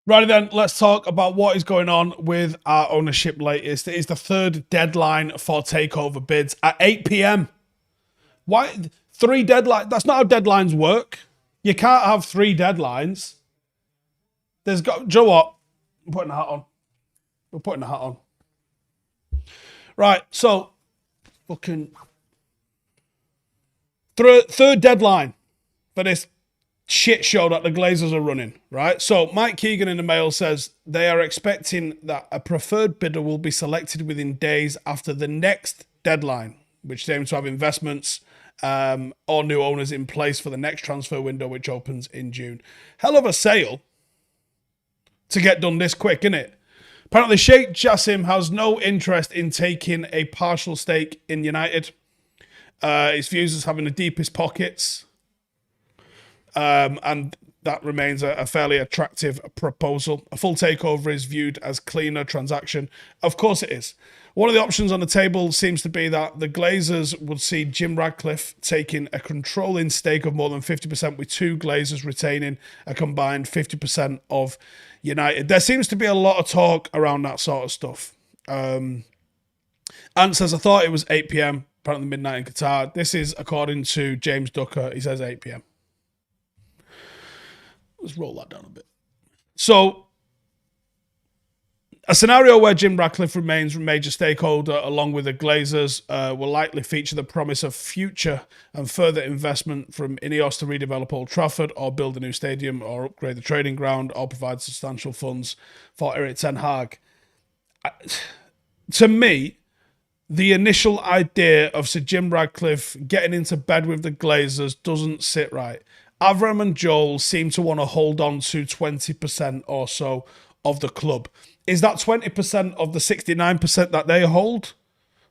Righty then, let's talk about what is going on with our ownership latest. It is the third deadline for takeover bids at 8 p.m. Why? 3 deadlines? That's not how deadlines work. You can't have 3 deadlines. There's got, do you know what? I'm putting a hat on. We're putting a hat on. Right, so, fucking third deadline for this shit show that the Glazers are running, right? So Mike Keegan in the Mail says they are expecting that a preferred bidder will be selected within days after the next deadline, which aims to have investments or new owners in place for the next transfer window, which opens in June. Hell of a sale to get done this quick, isn't it? Apparently, Sheikh Jassim has no interest in taking a partial stake in United. His views as having the deepest pockets. And that remains a fairly attractive proposal. A full takeover is viewed as cleaner transaction. Of course it is. One of the options on the table seems to be that the Glazers would see Jim Ratcliffe taking a controlling stake of more than 50%, with 2 Glazers retaining a combined 50% of United. There seems to be a lot of talk around that sort of stuff. Ant says, I thought it was 8 p.m, apparently midnight in Qatar. This is according to James Ducker. He says 8 p.m. Let's roll that down a bit. So, a scenario where Jim Ratcliffe remains a major stakeholder along with the Glazers will likely feature the promise of future and further investment from INEOS to redevelop Old Trafford or build a new stadium or upgrade the training ground or provide substantial funds for Erik ten Hag. To me, the initial idea of Sir Jim Ratcliffe getting into bed with the Glazers doesn't sit right. Avram and Joel seem to want to hold on to 20% or so of the club. Is that 20% of the 69% that they hold?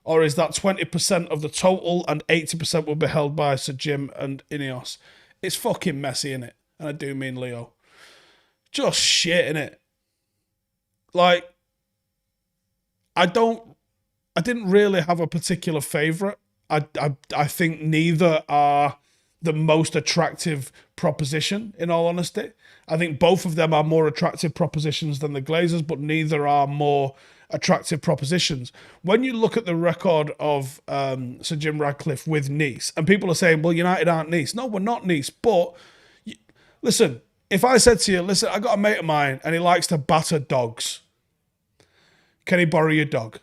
Or is that 20% of the total and 80% will be held by Sir Jim and INEOS? It's fucking messy, innit? And I do mean Leo. Just shit, innit? Like, I didn't really have a particular favourite. I think neither are the most attractive proposition, in all honesty. I think both of them are more attractive propositions than the Glazers, but neither are more attractive propositions. When you look at the record of Sir Jim Ratcliffe with Nice, and people are saying, well, United aren't Nice. No, we're not Nice, but listen, if I said to you, listen, I got a mate of mine and he likes to batter dogs. Can he borrow your dog?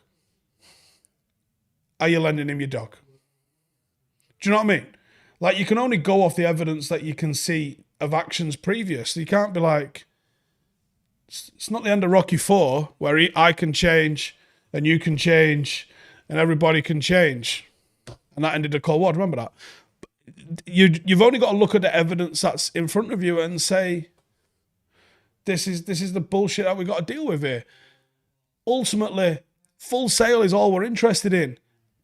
Are you lending him your dog? Do you know what I mean? Like, you can only go off the evidence that you can see of actions previous. You can't be like, it's not the end of Rocky 4 where I can change and you can change and everybody can change. And that ended the Cold War. Remember that? You've only got to look at the evidence that's in front of you and say, this is the bullshit that we've got to deal with here. Ultimately, full sale is all we're interested in.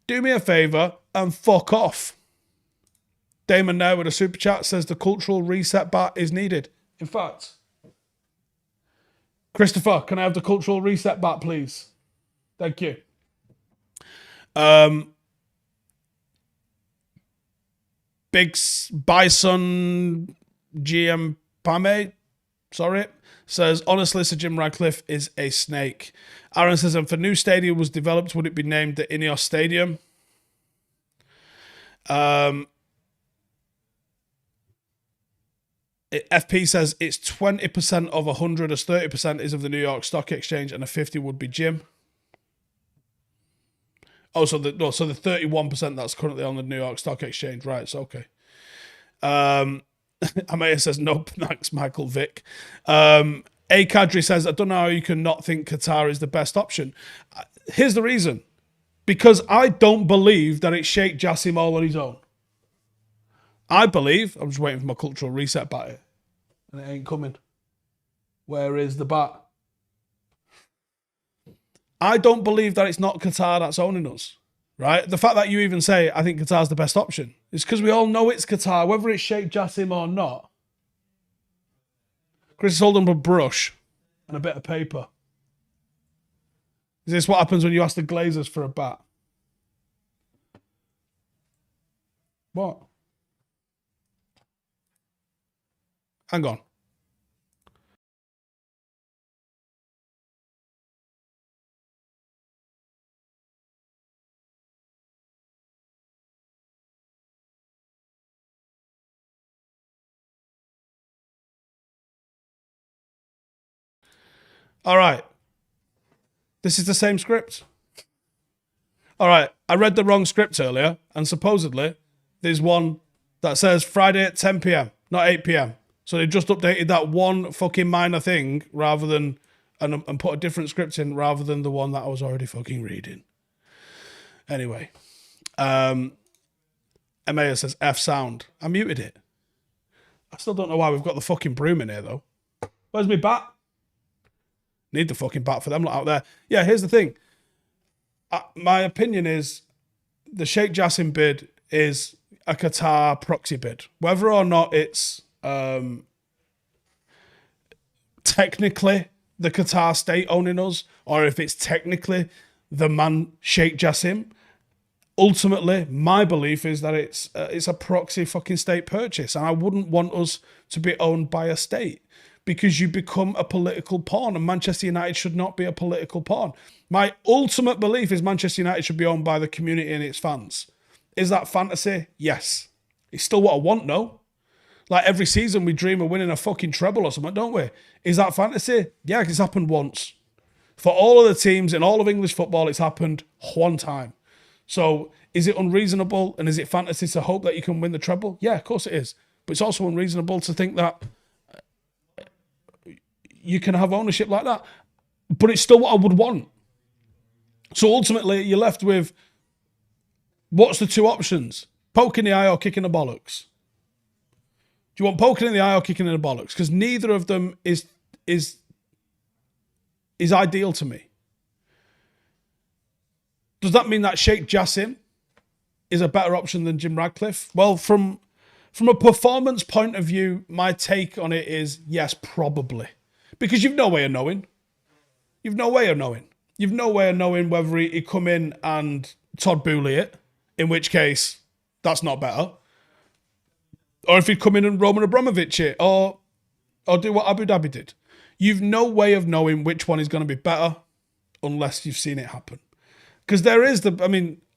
Do me a favour and fuck off. Damon now with a super chat says the cultural reset bat is needed. In fact, Christopher, can I have the cultural reset bat, please? Thank you. Big Bison GM Pame, sorry, says, honestly, Sir Jim Ratcliffe is a snake. Aaron says, if a new stadium was developed, would it be named the INEOS Stadium? FP says it's 20% of 100 as 30% is of the New York Stock Exchange and a 50 would be Jim. Oh, so the 31% that's currently on the New York Stock Exchange, right? So okay. Amaya says nope. Thanks, Michael Vick. A Kadri says I don't know how you can not think Qatar is the best option. Here's the reason: because I don't believe that it's Sheikh Jassim all on his own. I believe, I'm just waiting for my cultural reset bat here, and it ain't coming. Where is the bat? I don't believe that it's not Qatar that's owning us, right? The fact that you even say, I think Qatar's the best option, is because we all know it's Qatar, whether it's Sheikh Jassim or not. Chris is holding up a brush and a bit of paper. Is this what happens when you ask the Glazers for a bat? What? Hang on. All right. This is the same script. All right. I read the wrong script earlier, and supposedly there's one that says Friday at 10 p.m., not 8 p.m. So they just updated that one fucking minor thing rather than, and put a different script in rather than the one that I was already fucking reading. Anyway. Emea says F sound. I muted it. I still don't know why we've got the fucking broom in here, though. Where's my bat? Need the fucking bat for them lot out there. Yeah, here's the thing. My opinion is the Sheikh Jassim bid is a Qatar proxy bid. Whether or not it's technically the Qatar state owning us, or if it's technically the man Sheikh Jassim, ultimately, my belief is that it's a proxy fucking state purchase, and I wouldn't want us to be owned by a state because you become a political pawn, and Manchester United should not be a political pawn. My ultimate belief is Manchester United should be owned by the community and its fans. Is that fantasy? Yes. It's still what I want, no? Like every season we dream of winning a fucking treble or something, don't we? Is that fantasy? Yeah, it's happened once. For all of the teams in all of English football, it's happened one time. So is it unreasonable and is it fantasy to hope that you can win the treble? Yeah, of course it is. But it's also unreasonable to think that you can have ownership like that. But it's still what I would want. So ultimately, you're left with, what's the two options? Poking the eye or kicking the bollocks? Do you want poking in the eye or kicking in the bollocks? Because neither of them is ideal to me. Does that mean that Sheikh Jassim is a better option than Jim Ratcliffe? Well, from a performance point of view, my take on it is yes, probably. Because you've no way of knowing. You've no way of knowing. You've no way of knowing whether he come in and Todd Boehly it, in which case that's not better. Or if he'd come in and Roman Abramovich it, or do what Abu Dhabi did. You've no way of knowing which one is going to be better unless you've seen it happen. Because there is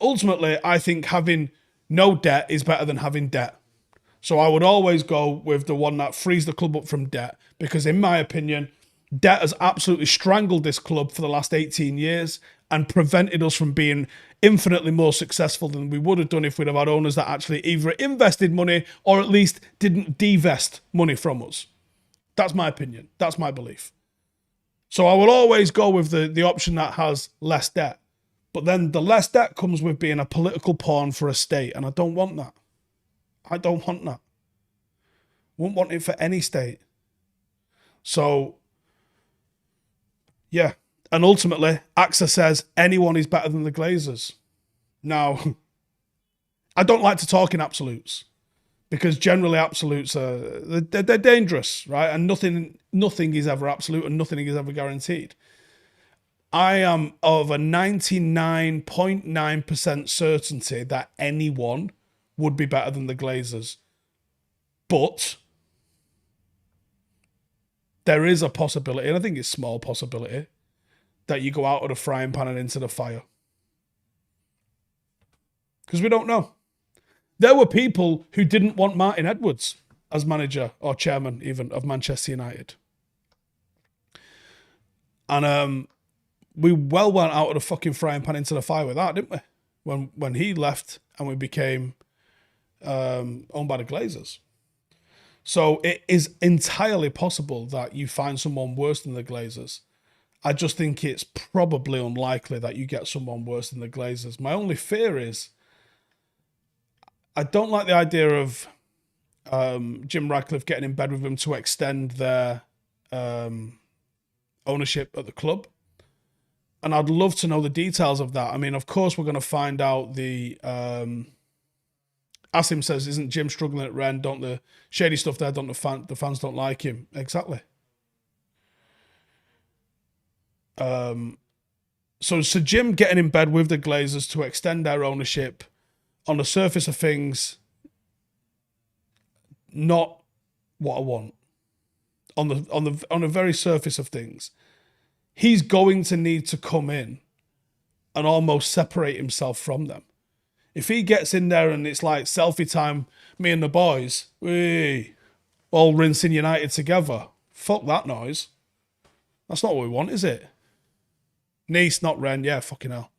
ultimately, I think having no debt is better than having debt. So I would always go with the one that frees the club up from debt. Because in my opinion, debt has absolutely strangled this club for the last 18 years and prevented us from being infinitely more successful than we would have done if we'd have had owners that actually either invested money or at least didn't divest money from us. That's my opinion. That's my belief. So I will always go with the option that has less debt. But then the less debt comes with being a political pawn for a state, and I don't want that. I don't want that. Wouldn't want it for any state. So, yeah. And ultimately, AXA says anyone is better than the Glazers. Now, I don't like to talk in absolutes because generally absolutes they're dangerous, right? And nothing is ever absolute and nothing is ever guaranteed. I am of a 99.9% certainty that anyone would be better than the Glazers. But there is a possibility, and I think it's a small possibility, that you go out of the frying pan and into the fire. Because we don't know. There were people who didn't want Martin Edwards as manager or chairman even of Manchester United. And we well went out of the fucking frying pan into the fire with that, didn't we? When he left and we became owned by the Glazers. So it is entirely possible that you find someone worse than the Glazers. I just think it's probably unlikely that you get someone worse than the Glazers. My only fear is I don't like the idea of Jim Ratcliffe getting in bed with them to extend their ownership at the club. And I'd love to know the details of that. I mean, of course, we're going to find out the... Asim says, isn't Jim struggling at Rennes? Don't the shady stuff there, don't the fans don't like him? Exactly. So Jim getting in bed with the Glazers to extend their ownership on the surface of things, not what I want. On the very surface of things, he's going to need to come in and almost separate himself from them. If he gets in there and it's like selfie time, me and the boys, we all rinsing United together, fuck that noise. That's not what we want, is it? Nice, not Ren. Yeah, fucking hell.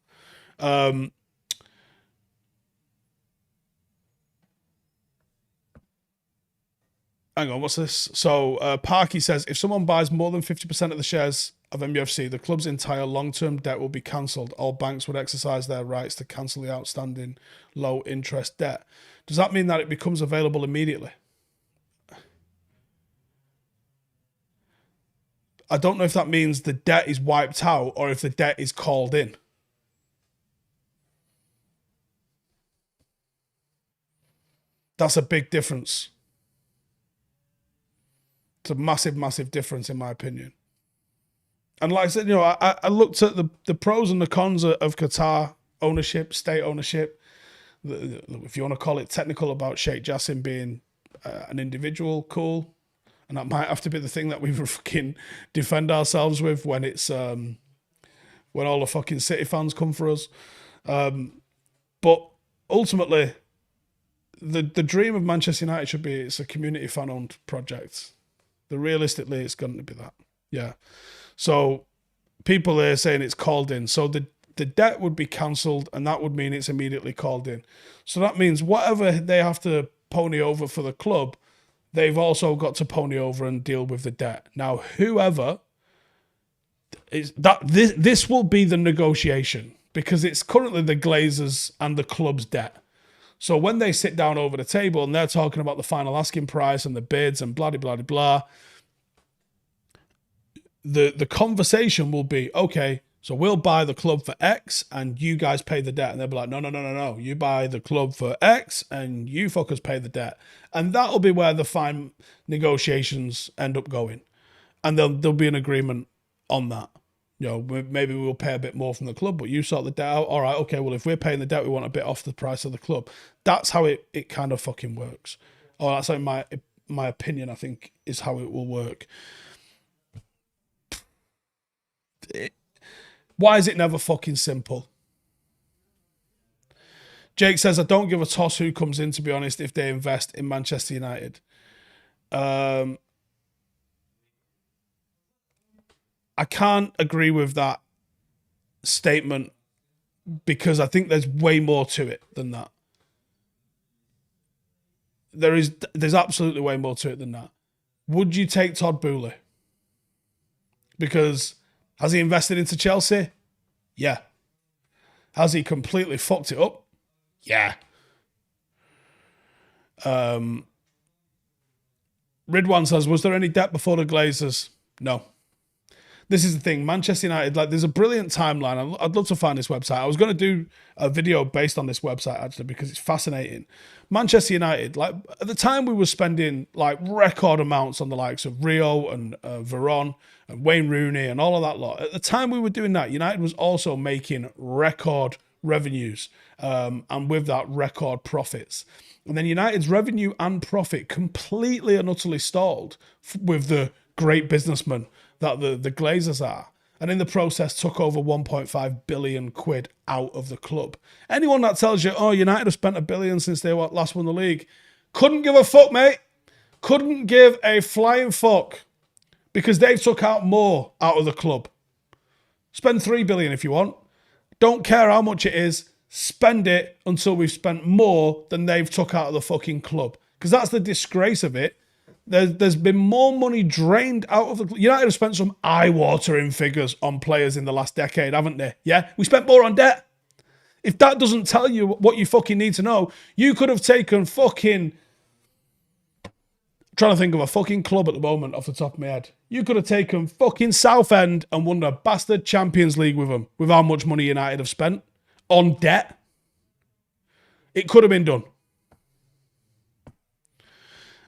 Hang on, what's this? So, Parky says, if someone buys more than 50% of the shares of MUFC, the club's entire long-term debt will be cancelled. All banks would exercise their rights to cancel the outstanding low-interest debt. Does that mean that it becomes available immediately? I don't know if that means the debt is wiped out or if the debt is called in. That's a big difference. It's a massive, massive difference in my opinion. And like I said, you know, I looked at the pros and the cons of Qatar ownership, state ownership. If you want to call it technical about Sheikh Jassim being an individual, cool. And that might have to be the thing that we fucking defend ourselves with when it's when all the fucking City fans come for us. But ultimately, the dream of Manchester United should be it's a community fan owned project. Realistically, it's going to be that. Yeah. So people are saying it's called in. So the debt would be cancelled and that would mean it's immediately called in. So that means whatever they have to pony over for the club, they've also got to pony over and deal with the debt. Now, whoever is that, this will be the negotiation because it's currently the Glazers and the club's debt. So when they sit down over the table and they're talking about the final asking price and the bids and blah, blah, blah, blah, the conversation will be, okay, so we'll buy the club for X and you guys pay the debt. And they'll be like, no. You buy the club for X and you fuckers pay the debt. And that'll be where the fine negotiations end up going. And there'll be an agreement on that. You know, maybe we'll pay a bit more from the club, but you sort the debt out. All right, okay, well, if we're paying the debt, we want a bit off the price of the club. That's how it kind of fucking works. Or that's how my opinion, I think, is how it will work. Why is it never fucking simple? Jake says, I don't give a toss who comes in, to be honest, if they invest in Manchester United. I can't agree with that statement because I think there's way more to it than that. There's absolutely way more to it than that. Would you take Todd Boehly? Because has he invested into Chelsea? Yeah. Has he completely fucked it up? Yeah. Ridwan says, was there any debt before the Glazers? No. This is the thing, Manchester United, like, there's a brilliant timeline. I'd love to find this website. I was going to do a video based on this website, actually, because it's fascinating. Manchester United, like, at the time we were spending, like, record amounts on the likes of Rio and Veron and Wayne Rooney and all of that lot. At the time we were doing that, United was also making record revenues and with that, record profits. And then United's revenue and profit completely and utterly stalled with the great businessmen that the Glazers are. And in the process took over 1.5 billion quid out of the club. Anyone that tells you, oh, United have spent $1 billion since they last won the league, couldn't give a fuck, mate. Couldn't give a flying fuck because they took out more out of the club. Spend 3 billion if you want. Don't care how much it is. Spend it until we've spent more than they've took out of the fucking club. Because that's the disgrace of it. There's been more money drained out of the club. United have spent some eye-watering figures on players in the last decade, haven't they? Yeah? We spent more on debt. If that doesn't tell you what you fucking need to know, you could have taken fucking... I'm trying to think of a fucking club at the moment off the top of my head. You could have taken fucking Southend and won a bastard Champions League with them, with how much money United have spent on debt. It could have been done.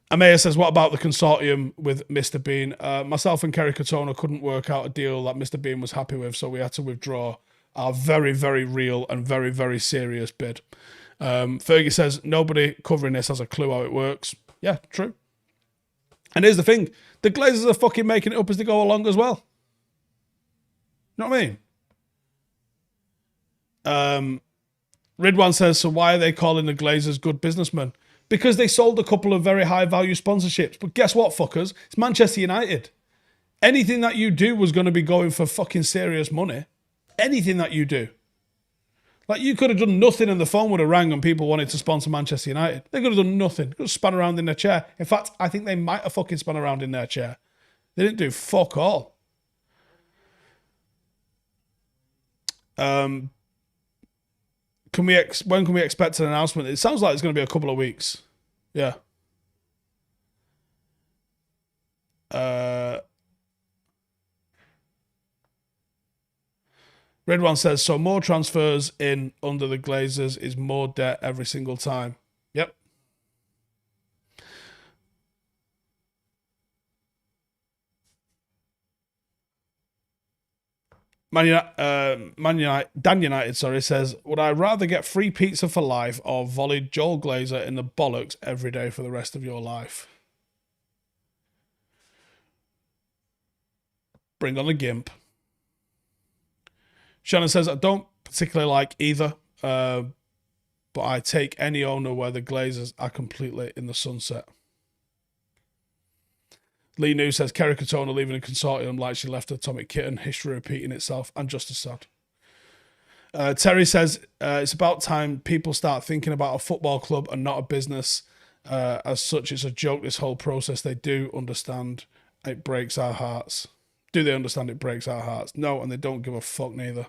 Amaya says, what about the consortium with Mr. Bean? Myself and Kerry Katona couldn't work out a deal that Mr. Bean was happy with, so we had to withdraw our very, very real and very, very serious bid. Fergie says, nobody covering this has a clue how it works. Yeah, true. And here's the thing. The Glazers are fucking making it up as they go along as well. You know what I mean? Ridwan says, so why are they calling the Glazers good businessmen? Because they sold a couple of very high-value sponsorships. But guess what, fuckers? It's Manchester United. Anything that you do was going to be going for fucking serious money. Anything that you do. Like, you could have done nothing and the phone would have rang and people wanted to sponsor Manchester United. They could have done nothing. They could have spun around in their chair. In fact, I think they might have fucking spun around in their chair. They didn't do fuck all. When can we expect an announcement? It sounds like it's going to be a couple of weeks. Yeah. Red One says, so more transfers in under the Glazers is more debt every single time. Yep. Dan United, says, would I rather get free pizza for life or volley Joel Glazer in the bollocks every day for the rest of your life? Bring on the gimp. Shannon says, I don't particularly like either, but I take any owner where the Glazers are completely in the sunset. Lee New says, Kerry Katona leaving a consortium like she left Atomic Kitten, history repeating itself, and just as sad. Terry says, it's about time people start thinking about a football club and not a business. As such, it's a joke, this whole process. They do understand it breaks our hearts. Do they understand it breaks our hearts? No, and they don't give a fuck neither.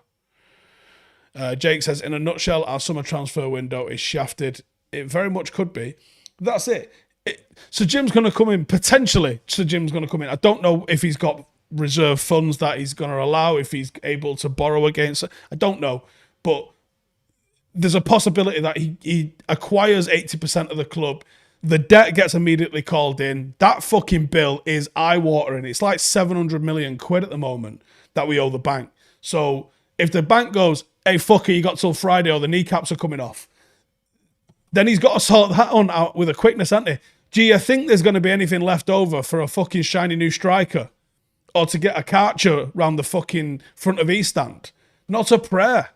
Jake says, in a nutshell, our summer transfer window is shafted. It very much could be. That's it. So Jim's going to come in, potentially. So Jim's going to come in. I don't know if he's got reserve funds that he's going to allow, if he's able to borrow against it. I don't know. But there's a possibility that he acquires 80% of the club. The debt gets immediately called in. That fucking bill is eye-watering. It's like 700 million quid at the moment that we owe the bank. So if the bank goes, hey, fucker, you got till Friday or the kneecaps are coming off, then he's got to sort that one out with a quickness, hasn't he? Do you think there's going to be anything left over for a fucking shiny new striker? Or to get a Karcher round the fucking front of East Stand? Not a prayer.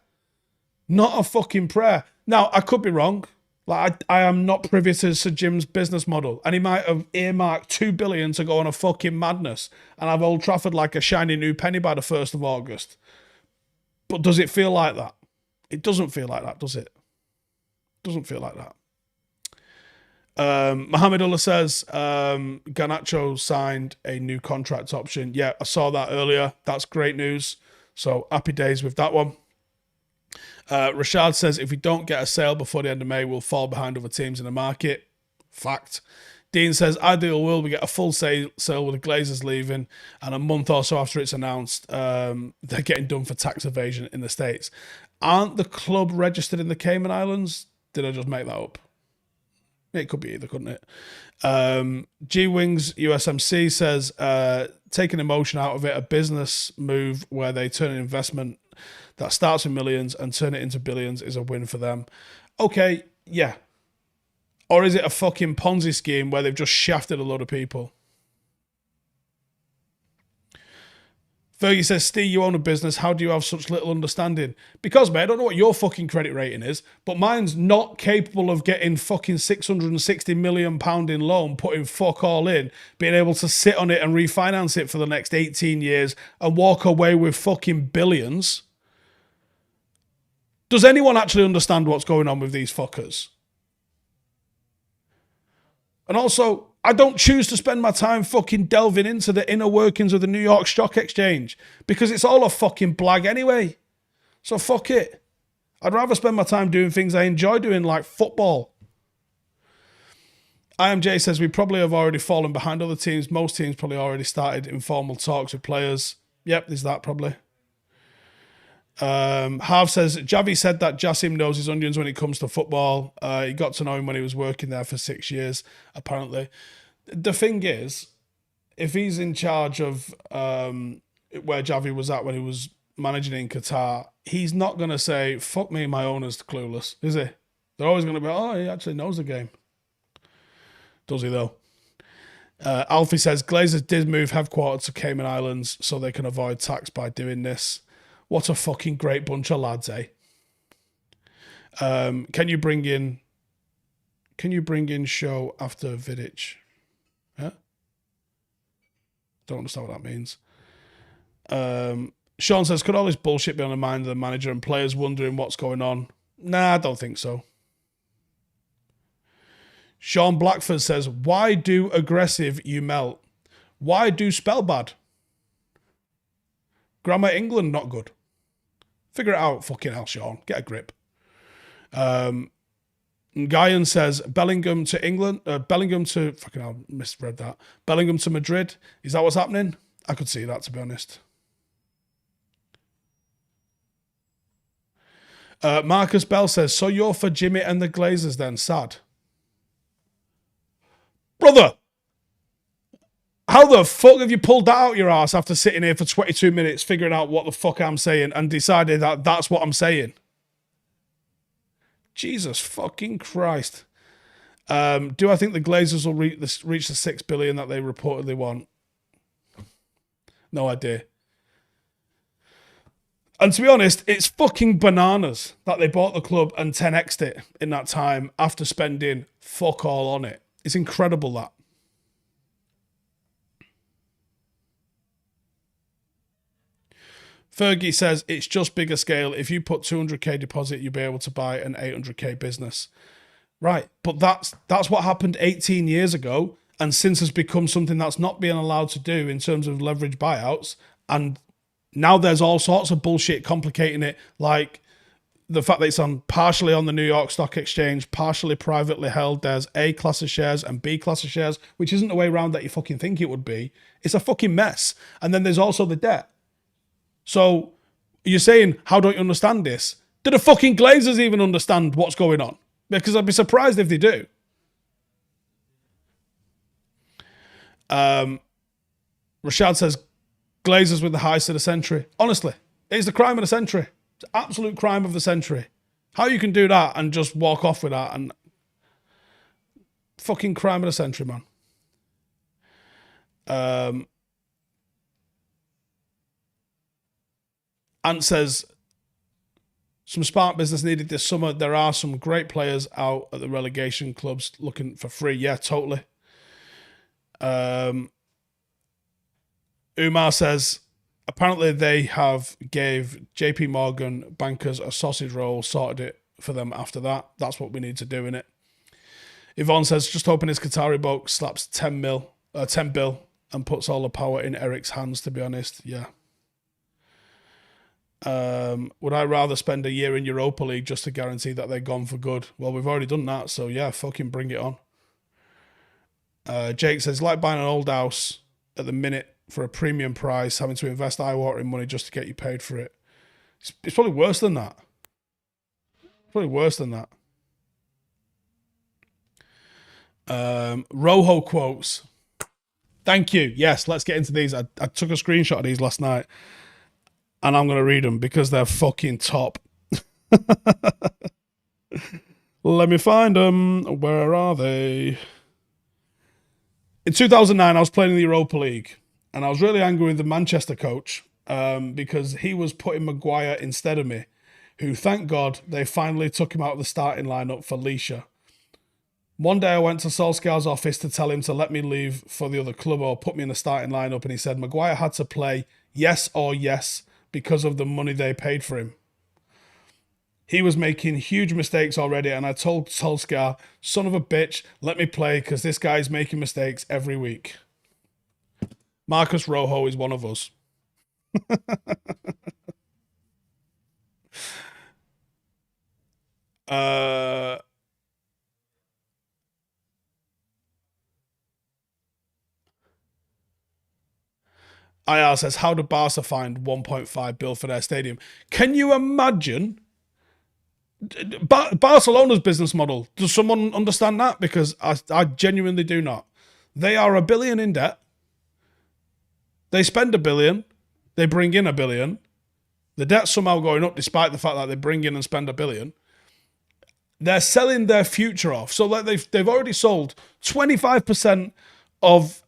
Not a fucking prayer. Now, I could be wrong. Like, I am not privy to Sir Jim's business model. And he might have earmarked 2 billion to go on a fucking madness and have Old Trafford like a shiny new penny by the 1st of August. But does it feel like that? It doesn't feel like that, does it? Doesn't feel like that. Mohamed Allah says, Garnacho signed a new contract option. Yeah, I saw that earlier. That's great news. So happy days with that one. Rashad says, if we don't get a sale before the end of May, we'll fall behind other teams in the market. Fact. Dean says, ideal world, we get a full sale with the Glazers leaving, and a month or so after it's announced, they're getting done for tax evasion in the States. Aren't the club registered in the Cayman Islands? Did I just make that up? It could be either, couldn't it? G-Wings USMC says, taking emotion out of it, a business move where they turn an investment that starts with millions and turn it into billions is a win for them. Okay, yeah. Or is it a fucking Ponzi scheme where they've just shafted a lot of people? Fergie says, Steve, you own a business. How do you have such little understanding? Because, mate, I don't know what your fucking credit rating is, but mine's not capable of getting fucking £660 million in loan, putting fuck all in, being able to sit on it and refinance it for the next 18 years and walk away with fucking billions. Does anyone actually understand what's going on with these fuckers? And also, I don't choose to spend my time fucking delving into the inner workings of the New York Stock Exchange because it's all a fucking blag anyway. So fuck it. I'd rather spend my time doing things I enjoy doing, like football. IMJ says we probably have already fallen behind other teams. Most teams probably already started informal talks with players. Yep, there's that probably. Harv says, Javi said that Jassim knows his onions when it comes to football. He got to know him when he was working there for 6 years, apparently. The thing is, if he's in charge of where Javi was at when he was managing in Qatar, he's not going to say, fuck me, my owner's clueless, is he? They're always going to be, oh, he actually knows the game. Does he, though? Alfie says, Glazers did move headquarters to Cayman Islands so they can avoid tax by doing this. What a fucking great bunch of lads, eh? Can you bring in show after Vidic? Huh? Don't understand what that means. Sean says, could all this bullshit be on the mind of the manager and players wondering what's going on? Nah, I don't think so. Sean Blackford says, why do aggressive you melt? Why do spell bad? Grammar England not good. Figure it out, fucking hell, Sean. Get a grip. Guyan says, Bellingham to England, Bellingham to, fucking hell, misread that. Bellingham to Madrid. Is that what's happening? I could see that, to be honest. Marcus Bell says, so you're for Jimmy and the Glazers then? Sad. Brother, how the fuck have you pulled that out your ass after sitting here for 22 minutes figuring out what the fuck I'm saying and decided that that's what I'm saying? Jesus fucking Christ. Do I think the Glazers will reach the 6 billion that they reportedly want? No idea. And to be honest, it's fucking bananas that they bought the club and 10x'd it in that time after spending fuck all on it. It's incredible that. Fergie says, it's just bigger scale. If you put 200k deposit, you'll be able to buy an 800k business. Right, but that's what happened 18 years ago and since has become something that's not being allowed to do in terms of leverage buyouts. And now there's all sorts of bullshit complicating it, like the fact that it's partially on the New York Stock Exchange, partially privately held. There's A class of shares and B class of shares, which isn't the way around that you fucking think it would be. It's a fucking mess. And then there's also the debt. So you're saying, how don't you understand this? Do the fucking Glazers even understand what's going on? Because I'd be surprised if they do. Rashad says, Glazers with the heist of the century. Honestly, it's the crime of the century. It's the absolute crime of the century. How you can do that and just walk off with that and fucking crime of the century, man. Ant says, some smart business needed this summer. There are some great players out at the relegation clubs looking for free. Yeah, totally. Umar says, apparently they have gave JP Morgan bankers a sausage roll, sorted it for them after that. That's what we need to do in it. Yvonne says, just hoping his Qatari boat slaps 10 bill and puts all the power in Eric's hands, to be honest. Yeah. Would I rather spend a year in Europa League just to guarantee that they're gone for good? Well, we've already done that, so yeah, fucking bring it on. Jake says, like buying an old house at the minute for a premium price, having to invest eye-watering money just to get you paid for it. It's probably worse than that. Probably worse than that. Rojo quotes. Thank you. Yes, let's get into these. I took a screenshot of these last night. And I'm going to read them because they're fucking top. Let me find them. Where are they? In 2009, I was playing in the Europa League. And I was really angry with the Manchester coach because he was putting Maguire instead of me. Who, thank God, they finally took him out of the starting lineup for Leisha. One day I went to Solskjaer's office to tell him to let me leave for the other club or put me in the starting lineup. And he said Maguire had to play yes or yes because of the money they paid for him. He was making huge mistakes already, and I told Solskjaer, son of a bitch, let me play because this guy's making mistakes every week. Marcus Rojo is one of us. IR says, how did Barca find 1.5 bill for their stadium? Can you imagine Barcelona's business model? Does someone understand that? Because I genuinely do not. They are $1 billion in debt. They spend $1 billion. They bring in $1 billion. The debt's somehow going up despite the fact that they bring in and spend $1 billion. They're selling their future off. So like they've already sold 25% of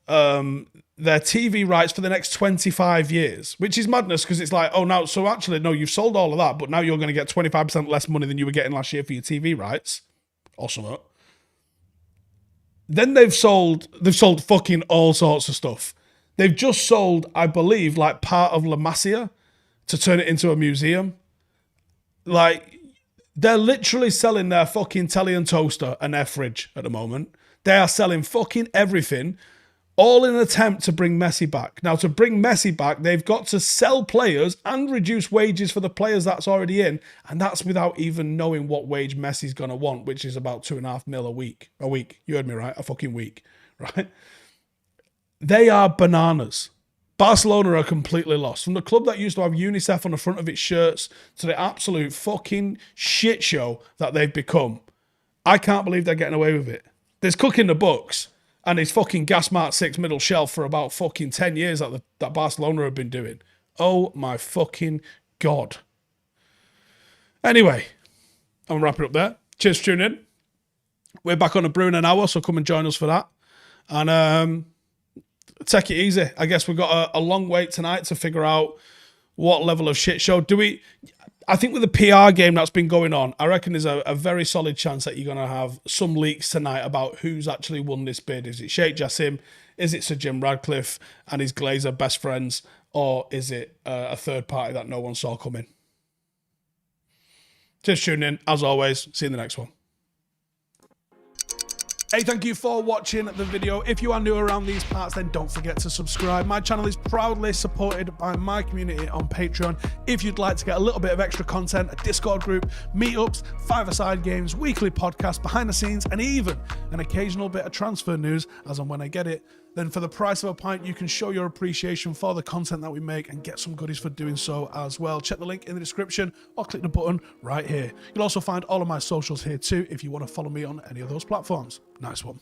their TV rights for the next 25 years, which is madness because it's like, oh, now, so actually, no, you've sold all of that, but now you're going to get 25% less money than you were getting last year for your TV rights. Or something. Then they've sold fucking all sorts of stuff. They've just sold, I believe, like part of La Masia to turn it into a museum. Like, they're literally selling their fucking telly and toaster and their fridge at the moment. They are selling fucking everything, all in an attempt to bring Messi back. Now, to bring Messi back, they've got to sell players and reduce wages for the players that's already in, and that's without even knowing what wage Messi's going to want, which is about 2.5 mil a week. A week. You heard me right? A fucking week. Right? They are bananas. Barcelona are completely lost. From the club that used to have UNICEF on the front of its shirts to the absolute fucking shit show that they've become, I can't believe they're getting away with it. There's cook in the books, and it's fucking gas mark 6 middle shelf for about fucking 10 years that Barcelona have been doing. Oh my fucking God. Anyway, I'm wrapping it up there. Cheers for tuning in. We're back on a brew in an hour, so come and join us for that. And take it easy. I guess we've got a long wait tonight to figure out what level of shit show. I think with the PR game that's been going on, I reckon there's a very solid chance that you're going to have some leaks tonight about who's actually won this bid. Is it Sheikh Jassim? Is it Sir Jim Ratcliffe and his Glazer best friends? Or is it a third party that no one saw coming? Just tuning in. As always, see you in the next one. Hey, thank you for watching the video. If you are new around these parts, then don't forget to subscribe. My channel is proudly supported by my community on Patreon. If you'd like to get a little bit of extra content, a Discord group, meetups, five-a-side games, weekly podcasts, behind the scenes, and even an occasional bit of transfer news as and when I get it, then for the price of a pint, you can show your appreciation for the content that we make and get some goodies for doing so as well. Check the link in the description or click the button right here. You'll also find all of my socials here too if you want to follow me on any of those platforms. Nice one.